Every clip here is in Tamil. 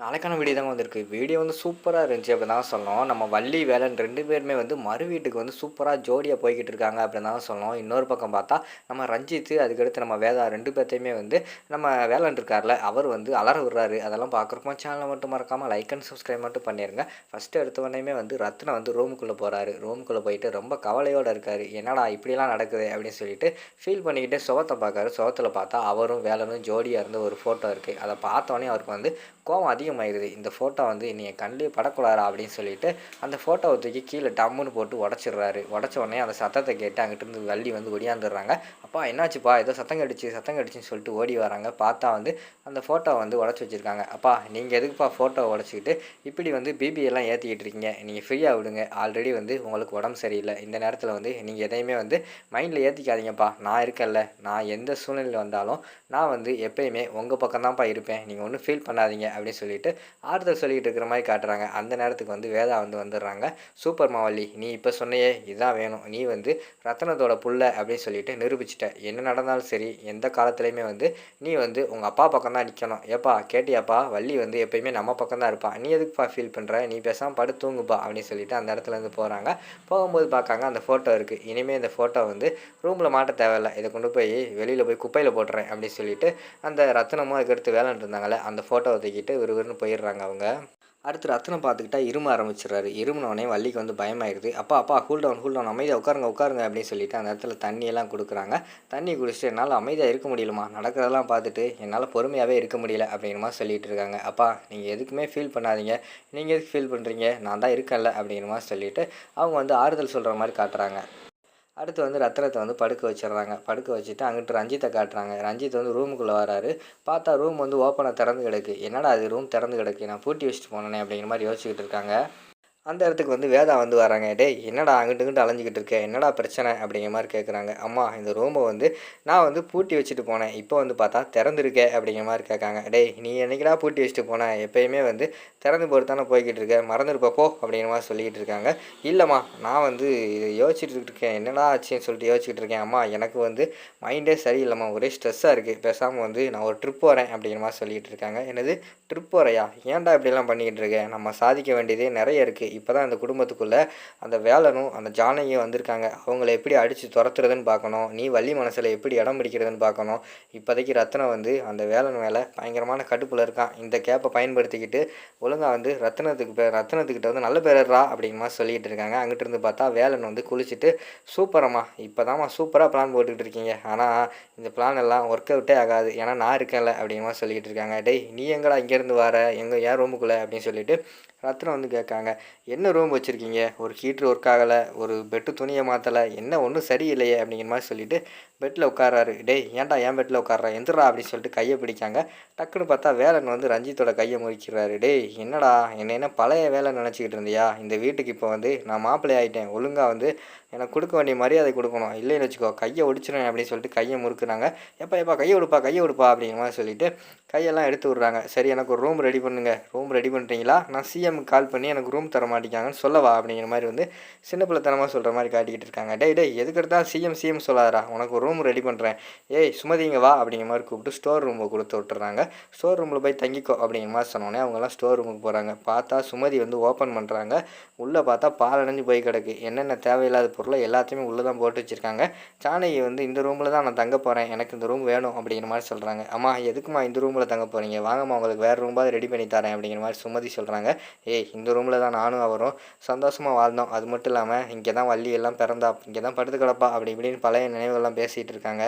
நாளைக்கான வீடியோ தாங்க வந்திருக்கு. வீடியோ வந்து சூப்பரா இருந்துச்சு அப்படின்னு தான் சொல்லணும். நம்ம வள்ளி, வேலன் 2 பேருமே வந்து மறு வீட்டுக்கு வந்து சூப்பரா ஜோடியா போய்க்கிட்டு இருக்காங்க அப்படின்னு தான் சொல்லணும். இன்னொரு பக்கம் பார்த்தா, நம்ம ரஞ்சித்து, அதுக்கடுத்து நம்ம வேதா 2 பேத்தையுமே வந்து நம்ம வேலன் இருக்கார்ல, அவர் வந்து அலற விடுறாரு. அதெல்லாம் பார்க்குறப்போ சேனலை மட்டும் மறக்காம லைக் அண்ட் சப்ஸ்கிரைப் மட்டும் பண்ணிருங்க. ஃபர்ஸ்ட்டு எடுத்த உடனேயுமே வந்து ரத்னம் வந்து ரூமுக்குள்ள போறாரு. ரூமுக்குள்ள போயிட்டு ரொம்ப கவலையோட இருக்காரு. என்னடா இப்படிலாம் நடக்குது அப்படின்னு சொல்லிட்டு ஃபீல் பண்ணிக்கிட்டு சுவத்த பார்க்காரு. சுவத்துல பார்த்தா அவரும் வேலனும் ஜோடியா இருந்த ஒரு ஃபோட்டோ இருக்கு. அத பார்த்தோனே அவருக்கு வந்து கோவம் அதிகமாயிருது. இந்த ஃபோட்டோ வந்து இனி என் கண்லயே படக்கூடாதுடா அப்படின்னு சொல்லிட்டு, அந்த ஃபோட்டோவ தூக்கி கீழ டம்முன்னு போட்டு உடைச்சிடுறாரு. உடைச்ச உடனே அந்த சத்தத்த கேட்டு அங்கிட்டிருந்து வள்ளி வந்து ஒடியாந்துடுறாங்க. "அப்பா என்னாச்சுப்பா? ஏதோ சத்தம் கேட்டுச்சு, சத்தம் கேட்டுச்சுன்னு" சொல்லிட்டு ஓடி வராங்க. பார்த்தா வந்து அந்த ஃபோட்டோவ வந்து உடைச்சு வச்சிருக்காங்க. "அப்பா நீங்க எதுக்குப்பா ஃபோட்டோவ உடைச்சுக்கிட்டு இப்படி வந்து பிபி எல்லாம் ஏத்திக்கிட்டு இருக்கீங்க? நீங்க ஃப்ரீயா விடுங்க. ஆல்ரெடி வந்து உங்களுக்கு உடம்பு சரியில்ல. இந்த நேரத்தில வந்து நீங்க எதையுமே வந்து மைண்ட்ல ஏத்திக்காதீங்கப்பா. நான் இருக்கேன்ல. நான் எந்த சூழ்நிலையில வந்தாலும் நான் வந்து எப்பயுமே உங்க பக்கம் தான்ப்பா இருப்பேன். நீங்க ஒண்ணும் ஃபீல் பண்ணாதீங்க" அப்படின்னு சொல்லிட்டு ஆறுதல் சொல்லிக்கிட்டு இருக்கிற மாரி காட்டுறாங்க. அந்த நேரத்துக்கு வந்து வேதா வந்து வந்துடுறாங்க. "சூப்பர்மா வள்ளி! நீ இப்ப சொன்னியே இதான் வேணும். நீ வந்து ரத்தனத்தோட புள்ள அப்படின்னு சொல்லிட்டு நிரூபிச்சுட்ட. என்ன நடந்தாலும் சரி, எந்த காலத்துலயுமே வந்து நீ வந்து உங்க அப்பா பக்கம் தான் நிக்கணும். ஏப்பா கேட்டியாப்பா? வள்ளி வந்து எப்பயுமே நம்ம பக்கம் தான் இருப்பா. நீ எதுக்குப்பா ஃபீல் பண்ற? நீ பேசாம படுத்து தூங்குப்பா" அப்படின்னு சொல்லிட்டு அந்த இடத்துலேருந்து போறாங்க. போகும்போது பார்க்காங்க அந்த ஃபோட்டோ இருக்கு. இனிமே இந்த ஃபோட்டோ வந்து ரூம்ல மாட்ட தேவையில்ல. இத கொண்டு போய் வெளியில போய் குப்பையில போட்டுறேன் அப்படின்னு சொல்லிட்டு, அந்த ரத்தினமும் அதுக்கடுத்து வேலன் இருந்தாங்கல்ல, அந்த ஃபோட்டோவ தூக்கிட்டு விறுவிறுன்னு போயிடுறாங்க அவங்க. அடுத்து ரத்தினம் பார்த்துக்கிட்டா இரும ஆரம்பிச்சுடுறாரு. இருமுனோனே வள்ளிக்கு வந்து பயமாயிருது. "அப்பா அப்பா கூல் டவுன் கூல் டவுன் அமைதியா உட்காருங்க உட்காருங்க" அப்படின்னு சொல்லிட்டு அந்த இடத்துல தண்ணியெல்லாம் குடுக்குறாங்க. தண்ணி குடிச்சிட்டு "என்னால அமைதியா இருக்க முடியலம்மா. நடக்கிறதெல்லாம் பார்த்துட்டு என்னால பொறுமையாவே இருக்க முடியல" அப்படிங்கிற மாரி சொல்லிட்டு இருக்காங்க. "அப்பா நீங்க எதுக்குமே ஃபீல் பண்ணாதீங்க. நீங்க எதுக்கு ஃபீல் பண்றீங்க? நான் தான் இருக்கேன்ல" அப்படிங்கிற மாரி சொல்லிட்டு அவங்க வந்து ஆறுதல் சொல்ற மாரி காட்டுறாங்க. அடுத்து வந்து ரத்தினத்த வந்து படுக்க வச்சுடுறாங்க. படுக்க வச்சுட்டு அங்கிட்டு ரஞ்சித்த காட்டுறாங்க. ரஞ்சித் வந்து ரூமுக்குள்ள வராரு. பார்த்தா ரூம் வந்து ஓப்பனா திறந்து கிடக்கு. "என்னடா இது ரூம் திறந்து கிடக்கு. நான் பூட்டி வச்சுட்டு போனேனே" அப்படிங்கிற மாரி யோசிச்சுக்கிட்டு இருக்காங்க. அந்த இடத்துக்கு வந்து வேதா வந்து வராங்க. "டேய் என்னடா அங்கிட்டு இங்கிட்டு அலைஞ்சுக்கிட்டு இருக்க? என்னடா பிரச்சனை?" அப்படிங்கிற மாரி கேட்குறாங்க. "அம்மா இந்த ரூம வந்து நான் வந்து பூட்டி வச்சுட்டு போனேன். இப்போ வந்து பார்த்தா திறந்திருக்கே" அப்படிங்கிற மாரி கேட்காங்க. "டேய் நீ என்னைக்குடா பூட்டி வச்சுட்டு போன? எப்பயுமே வந்து திறந்து போட்டு தானே போய்க்கிட்டு இருக்க. மறந்துருப்ப போ" அப்படிங்கிற மாரி சொல்லிக்கிட்டு இருக்காங்க. "இல்லம்மா நான் வந்து இத யோசிச்சுட்டு இருக்கேன். என்னடா ஆச்சுன்னு சொல்லிட்டு யோசிச்சுட்டு இருக்கேன். அம்மா எனக்கு வந்து மைண்டே சரியில்லம்மா. ஒரே ஸ்ட்ரெஸ்ஸா இருக்கு. பேசாம வந்து நான் ஒரு ட்ரிப் போறேன்" அப்படிங்கிற மாரி சொல்லிக்கிட்டு இருக்காங்க. "என்னது ட்ரிப் போறியா? ஏன்டா இப்படிலாம் பண்ணிக்கிட்டு இருக்க? நம்ம சாதிக்க வேண்டியதே நெறைய இருக்கு. இப்பதான் இந்த குடும்பத்துக்குள்ள அந்த வேலனும், அந்த ஜானகியும் வந்திருக்காங்க. அவங்கள எப்படி அடிச்சு தொரத்துறதுன்னு பார்க்கணும். நீ வள்ளி மனசுல எப்படி இடம் பிடிக்கிறதுன்னு பார்க்கணும். இப்போதைக்கு ரத்தினம் வந்து அந்த வேலன் மேல பயங்கரமான கடுப்புல இருக்கான். இந்த கேப்ப பயன்படுத்திக்கிட்டு ஒழுங்கா வந்து ரத்தினத்துக்கிட்ட வந்து நல்ல பேர் எடுறா" அப்படிங்கிற மாரி சொல்லிட்டு இருக்காங்க. அங்கிட்டு இருந்து பார்த்தா வேலன் வந்து குளிச்சுட்டு, "சூப்பரம்மா! இப்பதாம்மா சூப்பரா பிளான் போட்டுக்கிட்டு இருக்கீங்க. ஆனா இந்த பிளான் எல்லாம் ஒர்க் அவுட்டே ஆகாது. ஏன்னா நான் இருக்கேன்ல" அப்படிங்கிற மாரி சொல்லிக்கிட்டு இருக்காங்க. "டேய் நீ எங்கடா இங்கேருந்து வார? என் ரூமுக்குள்ள" அப்படின்னு சொல்லிட்டு ரத்னம் வந்து கேட்காங்க. "என்ன ரூம் வச்சுருக்கீங்க? ஒரு ஹீட்ரு ஒர்க் ஆகல, ஒரு பெட்டு துணிய மாத்தல, என்ன ஒண்ணும் சரியில்லையே" அப்படிங்கிற மாரி சொல்லிட்டு பெட்ல உட்கார்றாரு. "டேய் ஏன்டா என் பெட்ல உட்கார்ற? எந்திர்றா" அப்படின்னு சொல்லிட்டு கைய பிடிக்காங்க. டக்குன்னு பார்த்தா வேலன் வந்து ரஞ்சித்தோட கைய முறிக்கிறாரு. "டேய் என்னடா என்ன என்ன பழைய வேலன்னு நெனச்சுக்கிட்டு இருந்தியா? இந்த வீட்டுக்கு இப்போ வந்து நான் மாப்பிள்ளை ஆயிட்டேன். ஒழுங்கா வந்து எனக்கு குடுக்க வேண்டிய மரியாதை குடுக்கணும். இல்லைன்னு வச்சுக்கோ கைய ஒடிச்சிருவேன்" அப்படின்னு சொல்லிட்டு கைய முறுக்குறாங்க. "எப்பா எப்பா கைய விடுப்பா கைய விடுப்பா" அப்படிங்கிற மாரி சொல்லிட்டு கையெல்லாம் எடுத்து விட்றாங்க. "சரி எனக்கு ஒரு ரூம் ரெடி பண்ணுங்க. ரூம் ரெடி பண்ணுறீங்களா? நான் சிஎம்க்கு கால் பண்ணி எனக்கு ரூம் தர மாட்டேங்கிறாங்கன்னு சொல்லவா?" அப்படிங்கிற மாரி வந்து சின்ன பிள்ளைத்தனமா சொல்கிற மாரி காட்டிக்கிட்டு இருக்காங்க. "டேய் டேய் எதுக்கெடுத்தாலும் சிஎம் சிஎம் சொல்லாதடா. உனக்கு ஒரு ரூம் ரெடி பண்ணுறேன். ஏய் சுமதி இங்க வா" அப்படிங்கிற மாரி கூப்பிட்டு ஸ்டோர் ரூம குடுத்து விட்டுர்றாங்க. "ஸ்டோர் ரூமில் போய் தங்கிக்கோ" அப்படிங்கிற மாரி சொன்னோனே அவங்கலாம் ஸ்டோர் ரூமுக்கு போகிறாங்க. பார்த்தா சுமதி வந்து ஓப்பன் பண்ணுறாங்க. உள்ளே பார்த்தா பாழடைஞ்சு போய் கிடக்கு. என்னென்ன தேவையில்லாத பொருளோ எல்லாத்தையுமே உள்ளே தான் போட்டு வச்சுருக்காங்க. ஜானகி வந்து "இந்த ரூமில் தான் நான் தங்க போகிறேன். எனக்கு இந்த ரூம் வேணும்" அப்படிங்கிற மாரி சொல்கிறாங்க. "அம்மா எதுக்கும்மா இந்த ரூமில் தங்க போகிறீங்க? வாங்கம்மா உங்களுக்கு வேறு ரூமாவது ரெடி பண்ணி தரேன்" அப்படிங்கிற மாரி சுமதி சொல்கிறாங்க. "ஏய் இந்த ரூமில் தான் நானும் அவரும் சந்தோஷமா வாழ்ந்தோம். அது மட்டும் இல்லாம இங்கே தான் வள்ளி எல்லாம் பிறந்தா. இங்கே தான் படுத்து கிடப்பா" அப்படி இப்படின்னு பழைய நினைவுகள்லாம் பேசிகிட்டு இருக்காங்க.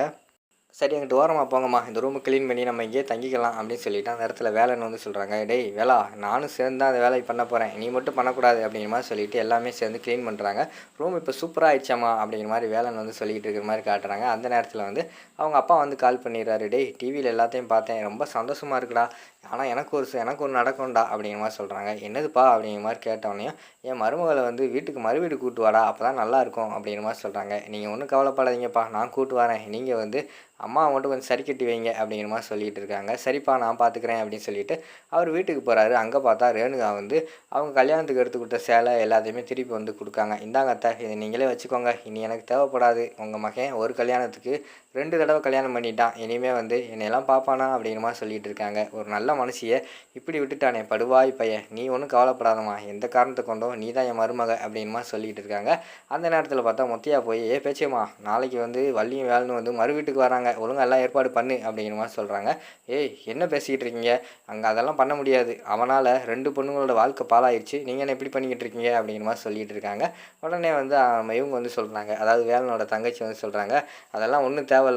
"சரி அங்கிட்டு ஓரமா போங்கம்மா. இந்த ரூம கிளீன் பண்ணி நம்ம இங்கேயே தங்கிக்கலாம்" அப்படின்னு சொல்லிட்டு அந்த இடத்துல வேலன் வந்து சொல்கிறாங்க. "டேய் வேலா நானும் சேர்ந்து தான் அந்த வேலைய பண்ண போகிறேன். நீ மட்டும் பண்ணக்கூடாது" அப்படிங்கிற மாரி சொல்லிட்டு எல்லாமே சேர்ந்து கிளீன் பண்ணுறாங்க. "ரூம் இப்போ சூப்பரா ஆயிடுச்சாம்மா" அப்படிங்கிற மாரி வேலன் வந்து சொல்லிக்கிட்டு இருக்கிற மாரி காட்டுறாங்க. அந்த நேரத்தில் வந்து அவங்க அப்பா வந்து கால் பண்ணிடுறாரு. "டேய் டிவியில் எல்லாத்தையும் பார்த்தேன். ரொம்ப சந்தோஷமா இருக்குடா. ஆனா எனக்கு ஒண்ணு நடக்கும்டா" அப்படிங்கிற மாரி சொல்கிறாங்க. "என்னதுப்பா?" அப்படிங்கிற மாரி கேட்டோனேயும், "என் மருமகள வந்து வீட்டுக்கு மறுவீடு கூட்டு வாடா. அப்பதான் நல்லாயிருக்கும்" அப்படிங்கிற மாரி சொல்கிறாங்க. "நீங்க ஒண்ணும் கவலைப்படாதீங்கப்பா. நான் கூட்டு வரேன். நீங்க வந்து அம்மாவ மட்டும் கொஞ்சம் சரி கட்டி வைங்க" அப்படிங்கிற மாரி சொல்லிட்டு இருக்காங்க. "சரிப்பா நான் பார்த்துக்கிறேன்" அப்படின்னு சொல்லிட்டு அவர் வீட்டுக்கு போறாரு. அங்க பார்த்தா ரேணுகா வந்து அவங்க கல்யாணத்துக்கு எடுத்து குடுத்த சேலை எல்லாத்தையுமே திருப்பி வந்து குடுக்காங்க. "இந்தாங்க அத்தை, இத நீங்களே வச்சுக்கோங்க. இனி எனக்கு தேவைப்படாது. உங்க மகன் ஒரு கல்யாணத்துக்கு 2 தடவ கல்யாணம் பண்ணிட்டான். இனிமே வந்து என்னையெல்லாம் பார்ப்பானா அப்படிங்கிற மாரி சொல்லிட்டு இருக்காங்க. ஒரு நல்ல மனுஷிய இப்படி விட்டுட்டானே படுவாவி பையன். நீ ஒண்ணும் கவலைப்படாதம்மா. எந்த காரணத்த கொண்டும் நீ தான் என் மருமக அப்படிங்கிற மாரி சொல்லிட்டு இருக்காங்க. அந்த நேரத்தில பார்த்தா முத்தையா போய், "ஏ பேச்சியம்மா நாளைக்கு வந்து வள்ளியும் வேலனும் வந்து மறு வீட்டுக்கு வராங்க. ஒழுங்கா எல்லாம் ஏற்பாடு பண்ணு" அப்படிங்கிற மாரி சொல்றாங்க. "ஏய் என்ன பேசிக்கிட்டு இருக்கீங்க? அங்க அதெல்லாம் பண்ண முடியாது. அவனால 2 பொண்ணுங்களோட வாழ்க்கை பாழாயிருச்சு. நீங்க என்ன இப்படி பண்ணிக்கிட்டு இருக்கீங்க?" அப்படிங்கிற மாரி சொல்லிட்டு இருக்காங்க. உடனே வந்து இவங்க வந்து சொல்றாங்க. அதாவது வேலனோட தங்கச்சி வந்து சொல்றாங்க, "அதெல்லாம் ஒண்ணும் தேவையில்லம்மா.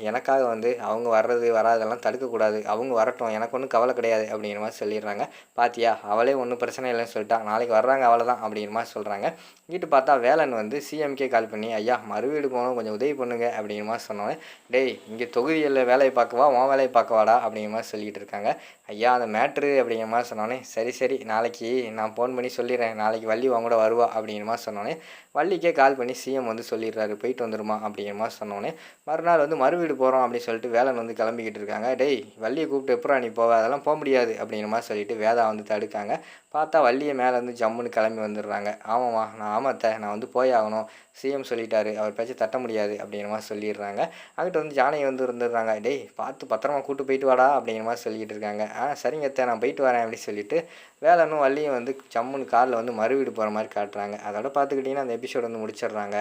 எனக்காக வந்து அவங்க வர்றது, வராததெல்லாம் தடுக்கக்கூடாது. அவங்க வரட்டும். எனக்கு ஒண்ணும் கவலை கிடையாது." அப்படிங்கிற மாரி சொல்லிடுறாங்க. "பாத்தியா அவளே ஒண்ணும் பிரச்சனை இல்லைன்னு சொல்லிட்டா. நாளைக்கு வர்றாங்க அவ்வளோதான்." அப்படிங்கிற மாரி சொல்றாங்க. இங்கிட்டு பார்த்தா வேலன் வந்து சிஎம்கே கால் பண்ணி, "ஐயா மறுவீடு போகணும். கொஞ்சம் உதவி பண்ணுங்க." அப்படிங்கிற மாரி சொன்னோனே, "டேய் இங்கே தொகுதிகள்ல வேலைய பார்க்கவா? உன் வேலைய பார்க்கவாடா?" அப்படிங்கிற மாரி சொல்லிட்டு இருக்காங்க. "ஐயா அந்த மேட்ரு" அப்படிங்கிற மாரி சொன்னோனே, "சரி சரி நாளைக்கு நான் ஃபோன் பண்ணி சொல்லிடுறேன். நாளைக்கு வள்ளி உன் கூட வருவா." அப்படிங்கிற மாரி சொன்னோனே, வள்ளிக்கே கால் பண்ணி சிஎம் வந்து சொல்லிடுறாரு, "போயிட்டு வந்துருமா." அப்படிங்கிற மாரி சொன்னோனே, மறுநாள் வந்து மறுவீடு போகிறோம் அப்படின்னு சொல்லிட்டு வேலன் வந்து கிளம்பிக்கிட்டு இருக்காங்க. "டேய் வள்ளிய கூப்பிட்டு எப்புட்றா நீ போவ? அதெல்லாம் முடியாது." அப்படிங்கிற மாரி சொல்லிட்டு வேதா வந்து தடுக்காங்க. பார்த்தா வள்ளிய மேலேருந்து ஜம்முன்னு கிளம்பி வந்துடுறாங்க. "ஆமாம்மா ஆமா அத்த நான் வந்து போயே ஆகணும். சிஎம் சொல்லிட்டாரு. அவர் பேச்ச தட்ட முடியாது." அப்படிங்கிற மாரி சொல்லிடுறாங்க. அங்கிட்டு வந்து ஜானகி வந்து இருந்துடுறாங்க. "டேய் பார்த்து பத்திரமா கூட்டு போயிட்டு வாடா." அப்படிங்கிற மாரி சொல்லிக்கிட்டு இருக்காங்க. சரிங்க அத்த நான் போயிட்டு வரேன்." அப்படின்னு சொல்லிட்டு வேலனும் வள்ளியும் வந்து ஜம்முன்னு கார்ல வந்து மறுவீடு போகிற மாரி காட்டுறாங்க. அதோட பார்த்துக்கிட்டிங்கன்னா அந்த எபிசோட் வந்து முடிச்சிடுறாங்க.